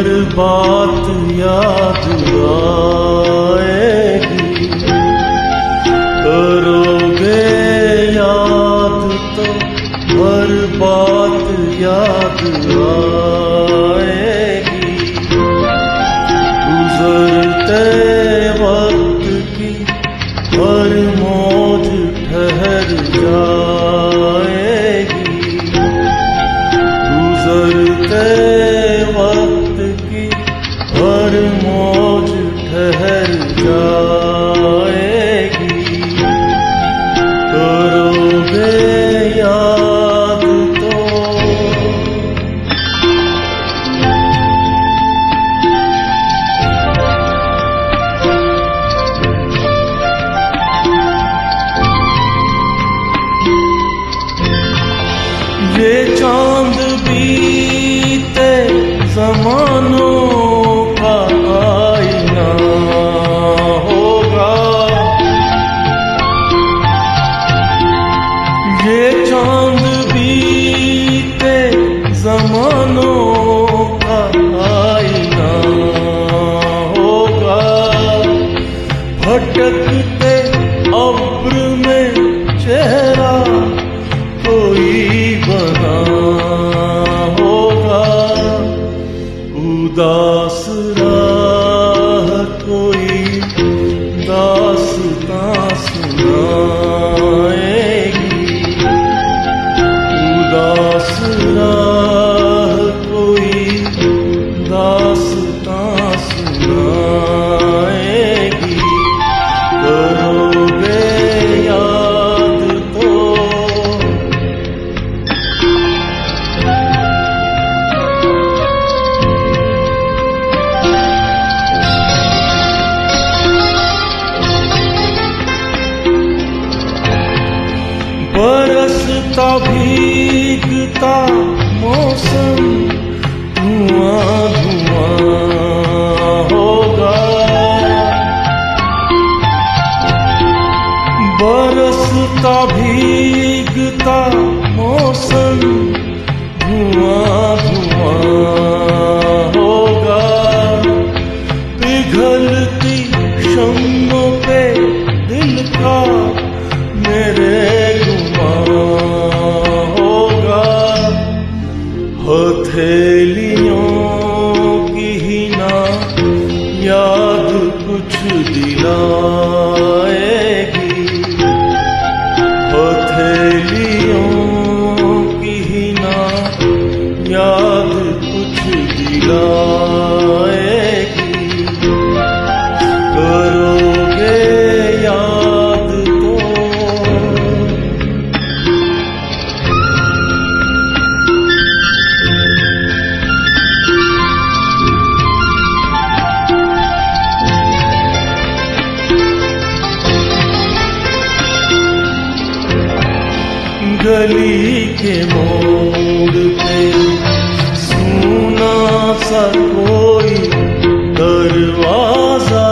हर बात याद आएगी। करोगे याद तो हर बात याद आएगी। गुजरते वक्त की हर मौज ठहर जाएगी। गुजरते वक्त की हर मौज ठहर जाएगी। करोगे याद तो ये चांद बीते ज़मानों का आईना होगा। ये चांद बीते ज़मानों का आईना होगा। भटकते अब्र में चेहरा कोई बना होगा। उदास राह कोई दास्तां सुनाएगी। उदास राह कोई दास्तां सुनाएगी। करोगे याद तो बरसता भीगता मौसम धुआं धुआं होगा। बरसता भीगता मौसम धुआं धुआं होगा। पिघलती शम्मों पे दिल का मेरे हथेलियों की ही ना याद कुछ दिलाएगी। हथेलियों की ही ना याद कुछ दिलाएगी। करोगे याद तो गली के मोड़ पे सूना सा कोई दरवाजा